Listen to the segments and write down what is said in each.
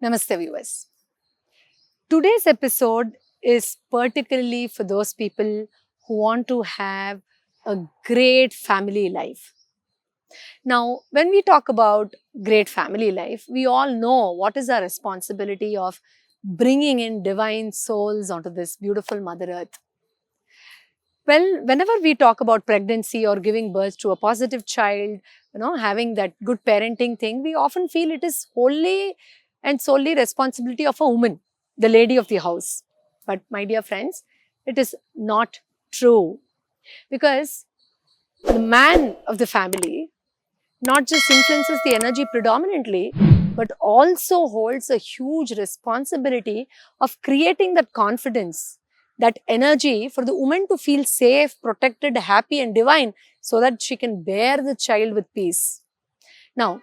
Namaste viewers. Today's episode is particularly for those people who want to have a great family life. Now, when we talk about great family life, we all know what is our responsibility of bringing in divine souls onto this beautiful Mother Earth. Well, whenever we talk about pregnancy or giving birth to a positive child, having that good parenting thing, we often feel it is wholly and solely responsibility of a woman, the lady of the house. But my dear friends, it is not true, because the man of the family not just influences the energy predominantly, but also holds a huge responsibility of creating that confidence, that energy for the woman to feel safe, protected, happy and divine, so that she can bear the child with peace. Now,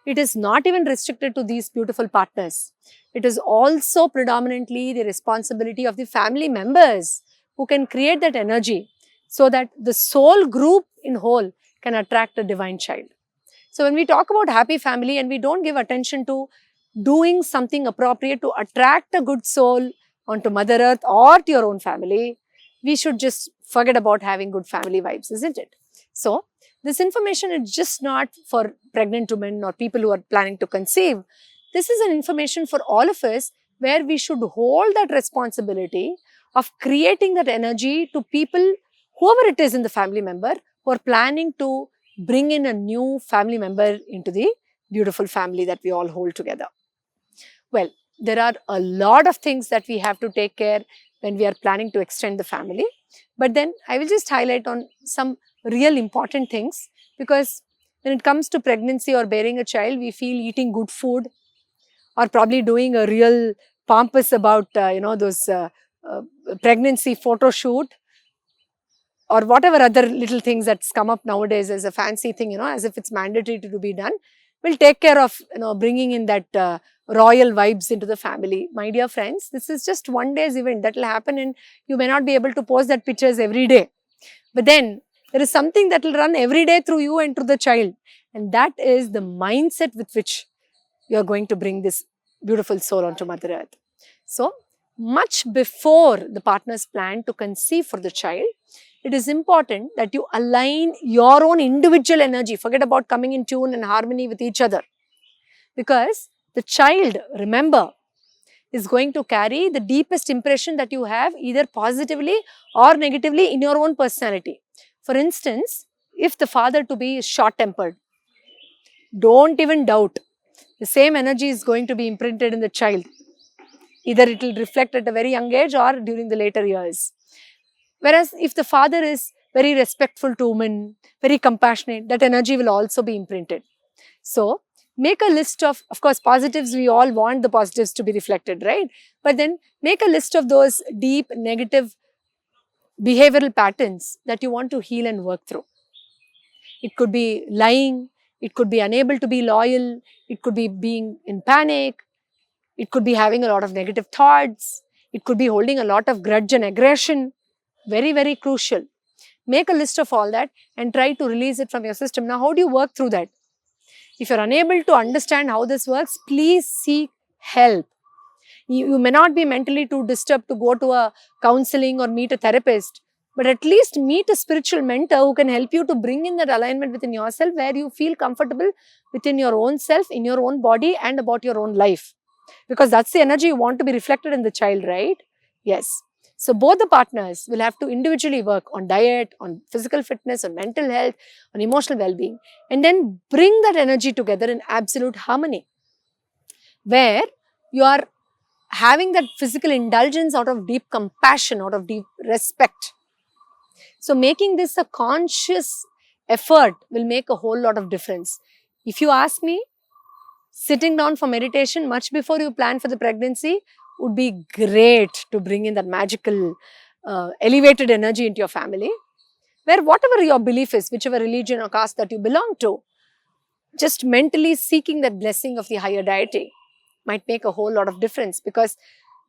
it is not even restricted to these beautiful partners. It is also predominantly the responsibility of the family members who can create that energy so that the soul group in whole can attract a divine child. So when we talk about happy family and we don't give attention to doing something appropriate to attract a good soul onto Mother Earth or to your own family, we should just forget about having good family vibes, isn't it? So this information is just not for pregnant women or people who are planning to conceive. This is an information for all of us, where we should hold that responsibility of creating that energy to people, whoever it is in the family member, who are planning to bring in a new family member into the beautiful family that we all hold together. Well, there are a lot of things that we have to take care when we are planning to extend the family. But then I will just highlight on some real important things, because when it comes to pregnancy or bearing a child, we feel eating good food or probably doing a real pompous about, those pregnancy photo shoot, or whatever other little things that's come up nowadays as a fancy thing, as if it's mandatory to be done, will take care of, bringing in that royal vibes into the family. My dear friends, this is just one day's event that will happen, and you may not be able to post that pictures every day. But then there is something that will run every day through you and through the child. And that is the mindset with which you are going to bring this beautiful soul onto Mother Earth. So much before the partners plan to conceive for the child, it is important that you align your own individual energy. Forget about coming in tune and harmony with each other. Because the child, remember, is going to carry the deepest impression that you have, either positively or negatively, in your own personality. For instance, if the father to be is short-tempered, don't even doubt, the same energy is going to be imprinted in the child. Either it will reflect at a very young age or during the later years. Whereas if the father is very respectful to women, very compassionate, that energy will also be imprinted. So make a list of course, positives, we all want the positives to be reflected, right? But then make a list of those deep negative behavioral patterns that you want to heal and work through. It could be lying, it could be unable to be loyal, it could be being in panic, it could be having a lot of negative thoughts, it could be holding a lot of grudge and aggression. Very, very crucial. Make a list of all that and try to release it from your system. Now, how do you work through that? If you're unable to understand how this works, please seek help. You may not be mentally too disturbed to go to a counseling or meet a therapist, but at least meet a spiritual mentor who can help you to bring in that alignment within yourself, where you feel comfortable within your own self, in your own body and about your own life. Because that's the energy you want to be reflected in the child, right? Yes. So both the partners will have to individually work on diet, on physical fitness, on mental health, on emotional well-being, and then bring that energy together in absolute harmony, where you are having that physical indulgence out of deep compassion, out of deep respect. So making this a conscious effort will make a whole lot of difference. If you ask me, sitting down for meditation much before you plan for the pregnancy would be great to bring in that magical elevated energy into your family, where whatever your belief is, whichever religion or caste that you belong to, just mentally seeking that blessing of the higher deity might make a whole lot of difference, because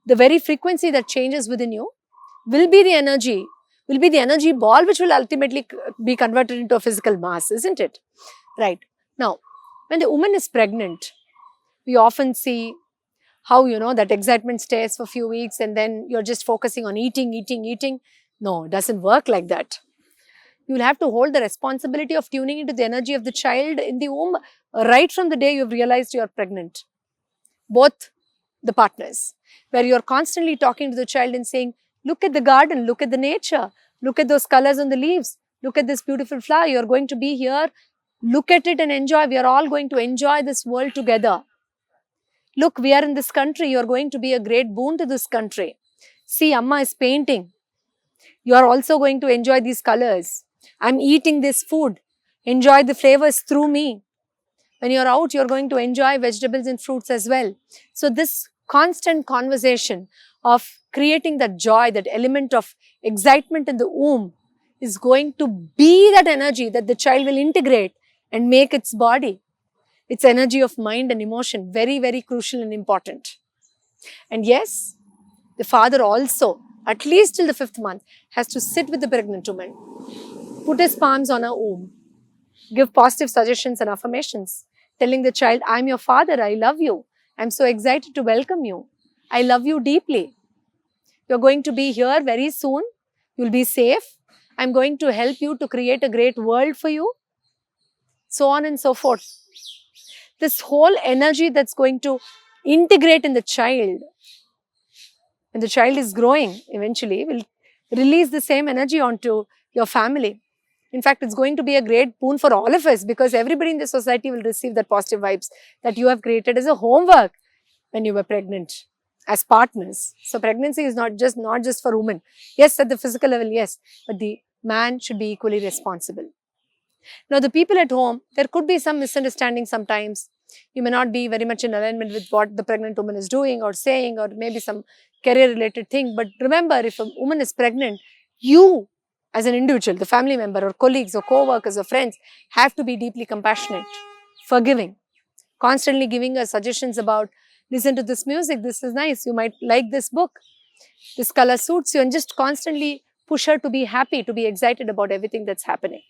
the very frequency that changes within you will be the energy ball which will ultimately be converted into a physical mass, isn't it? Right. Now, when the woman is pregnant, we often see how, that excitement stays for a few weeks and then you're just focusing on eating, eating, eating. No, it doesn't work like that. You'll have to hold the responsibility of tuning into the energy of the child in the womb right from the day you've realized you're pregnant. Both the partners, where you're constantly talking to the child and saying, look at the garden, look at the nature, look at those colors on the leaves, look at this beautiful flower, you're going to be here, look at it and enjoy, we are all going to enjoy this world together. Look, we are in this country, you're going to be a great boon to this country. See, Amma is painting. You are also going to enjoy these colors. I'm eating this food. Enjoy the flavors through me. When you're out, you're going to enjoy vegetables and fruits as well. So this constant conversation of creating that joy, that element of excitement in the womb is going to be that energy that the child will integrate and make its body. It's energy of mind and emotion, very, very crucial and important. And yes, the father also, at least till the 5th month, has to sit with the pregnant woman, put his palms on her womb, give positive suggestions and affirmations, telling the child, I'm your father, I love you. I'm so excited to welcome you. I love you deeply. You're going to be here very soon. You'll be safe. I'm going to help you to create a great world for you. So on and so forth. This whole energy that's going to integrate in the child, when the child is growing, eventually will release the same energy onto your family. In fact, it's going to be a great boon for all of us because everybody in the society will receive that positive vibes that you have created as a homework when you were pregnant as partners. So pregnancy is not just for women. Yes, at the physical level, yes, but the man should be equally responsible. Now, the people at home, there could be some misunderstanding sometimes. You may not be very much in alignment with what the pregnant woman is doing or saying, or maybe some career-related thing. But remember, if a woman is pregnant, you as an individual, the family member or colleagues or co-workers or friends have to be deeply compassionate, forgiving, constantly giving her suggestions about, listen to this music, this is nice, you might like this book, this color suits you, and just constantly push her to be happy, to be excited about everything that's happening.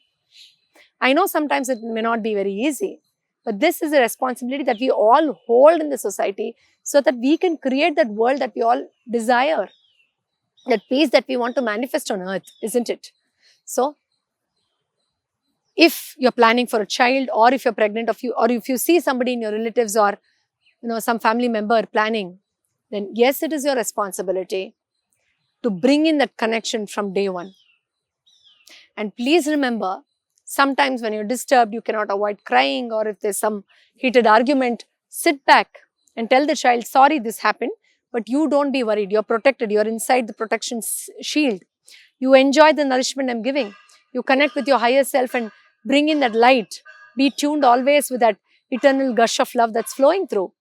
I know sometimes it may not be very easy, but this is a responsibility that we all hold in the society so that we can create that world that we all desire, that peace that we want to manifest on earth, isn't it? So, if you're planning for a child, or if you're pregnant, or if you see somebody in your relatives or some family member planning, then yes, it is your responsibility to bring in that connection from day one. And please remember, sometimes when you're disturbed, you cannot avoid crying, or if there's some heated argument, sit back and tell the child, sorry, this happened, but you don't be worried. You're protected. You're inside the protection shield. You enjoy the nourishment I'm giving. You connect with your higher self and bring in that light. Be tuned always with that eternal gush of love that's flowing through.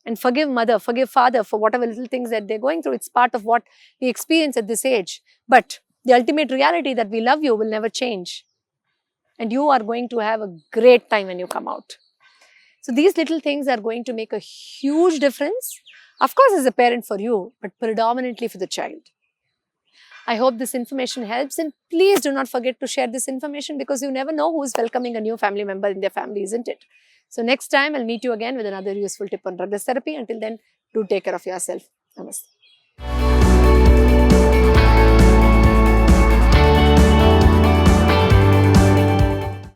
And forgive mother, forgive father for whatever little things that they're going through. It's part of what we experience at this age. But the ultimate reality that we love you will never change. And you are going to have a great time when you come out. So these little things are going to make a huge difference. Of course, as a parent for you, but predominantly for the child. I hope this information helps, and please do not forget to share this information because you never know who is welcoming a new family member in their family, isn't it? So next time I'll meet you again with another useful tip on Douglas therapy. Until then, do take care of yourself. Namaste.